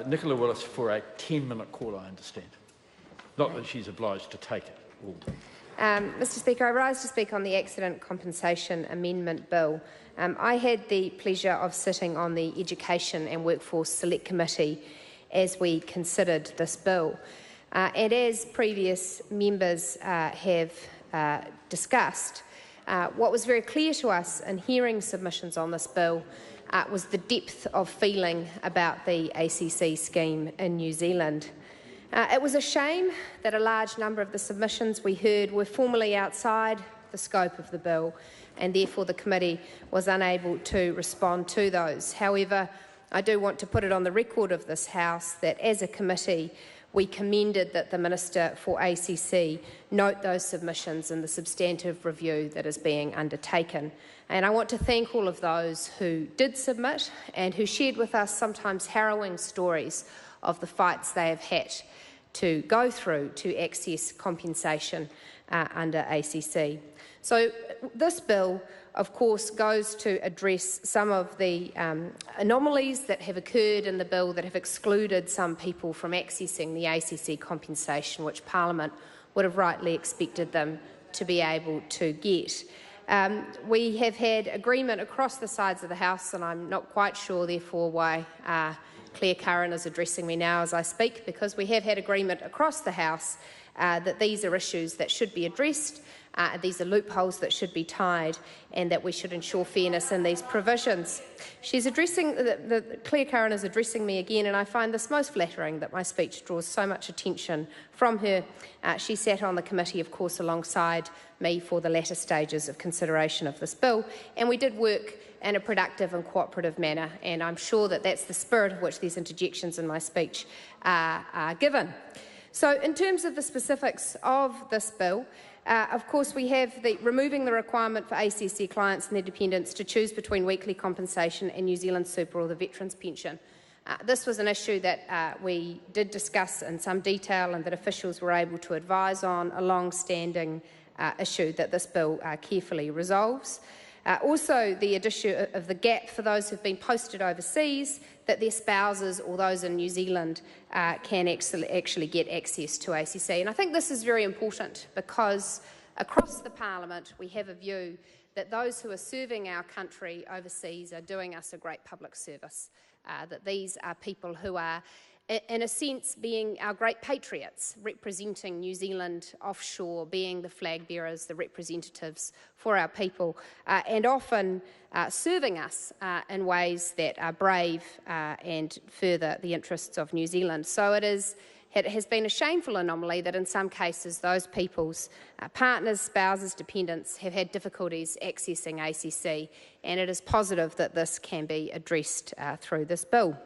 Nicola Willis for a 10-minute call, I understand. Not that she's obliged to take it all. Mr Speaker, I rise to speak on the Accident Compensation Amendment Bill. I had the pleasure of sitting on the Education and Workforce Select Committee as we considered this bill. And as previous members have discussed, what was very clear to us in hearing submissions on this bill was the depth of feeling about the ACC scheme in New Zealand. It was a shame that a large number of the submissions we heard were formally outside the scope of the bill, and therefore the committee was unable to respond to those. However, I do want to put it on the record of this House that as a committee we commended that the Minister for ACC note those submissions in the substantive review that is being undertaken. And I want to thank all of those who did submit and who shared with us sometimes harrowing stories of the fights they have had to go through to access compensation under ACC. So this bill, of course, goes to address some of the anomalies that have occurred in the bill that have excluded some people from accessing the ACC compensation, which Parliament would have rightly expected them to be able to get. We have had agreement across the sides of the House, and I'm not quite sure, therefore, why Claire Curran is addressing me now as I speak, because we have had agreement across the House that these are issues that should be addressed, these are loopholes that should be tied, and that we should ensure fairness in these provisions. She's addressing, Claire Curran is addressing me again, and I find this most flattering that my speech draws so much attention from her. She sat on the committee, of course, alongside me for the latter stages of consideration of this bill, and we did work in a productive and cooperative manner, and I'm sure that that's the spirit of which these interjections in my speech are given. So in terms of the specifics of this bill, of course we have removing the requirement for ACC clients and their dependents to choose between weekly compensation and New Zealand Super or the Veterans Pension. This was an issue that we did discuss in some detail and that officials were able to advise on, a long-standing issue that this bill carefully resolves. Also, the issue of the gap for those who have been posted overseas, that their spouses or those in New Zealand can actually get access to ACC. And I think this is very important because across the Parliament we have a view that those who are serving our country overseas are doing us a great public service, that these are people who are in a sense being our great patriots, representing New Zealand offshore, being the flag bearers, the representatives for our people, and often serving us in ways that are brave and further the interests of New Zealand. So it has been a shameful anomaly that in some cases those people's partners, spouses, dependents have had difficulties accessing ACC, and it is positive that this can be addressed through this bill.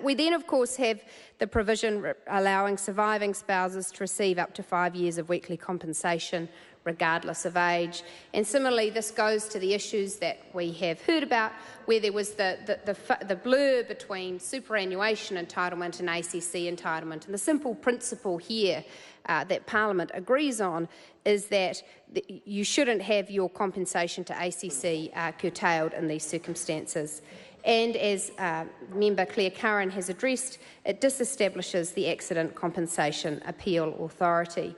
We then, of course, have the provision allowing surviving spouses to receive up to 5 years of weekly compensation regardless of age. And similarly, this goes to the issues that we have heard about, where there was the blur between superannuation entitlement and ACC entitlement. And the simple principle here that Parliament agrees on is that you shouldn't have your compensation to ACC curtailed in these circumstances. And as Member Claire Curran has addressed, it disestablishes the Accident Compensation Appeal Authority.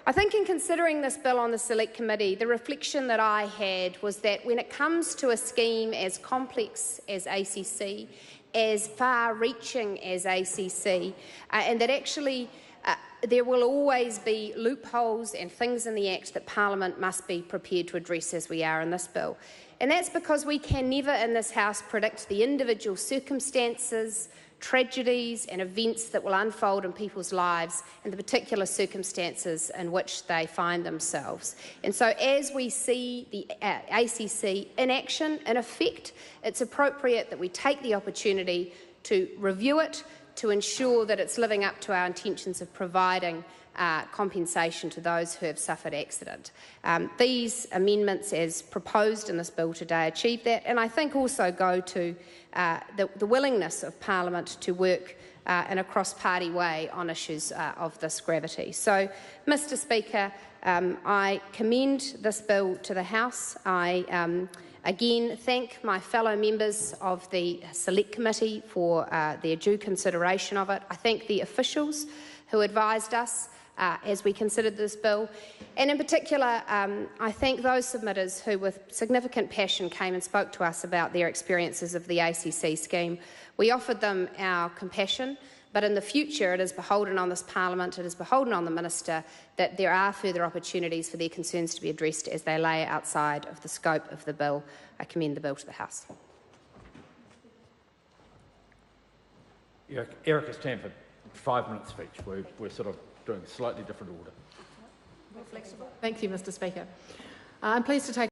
I think in considering this bill on the Select Committee, the reflection that I had was that when it comes to a scheme as complex as ACC, as far-reaching as ACC, and that actually there will always be loopholes and things in the Act that Parliament must be prepared to address as we are in this bill. And that's because we can never in this House predict the individual circumstances, tragedies and events that will unfold in people's lives and the particular circumstances in which they find themselves. And so as we see the ACC in action, in effect, it's appropriate that we take the opportunity to review it, to ensure that it's living up to our intentions of providing compensation to those who have suffered accident. These amendments as proposed in this bill today achieve that, and I think also go to the willingness of Parliament to work in a cross-party way on issues of this gravity. So, Mr Speaker, I commend this bill to the House. I Again, thank my fellow members of the Select Committee for their due consideration of it. I thank the officials who advised us as we considered this bill. And in particular, I thank those submitters who with significant passion came and spoke to us about their experiences of the ACC scheme. We offered them our compassion, but in the future it is beholden on this Parliament, it is beholden on the Minister that there are further opportunities for their concerns to be addressed as they lay outside of the scope of the bill. I commend the bill to the House. Erica Stanford, 5-minute speech. We're sort of doing a slightly different order. Thank you, Mr. Speaker. I'm pleased to take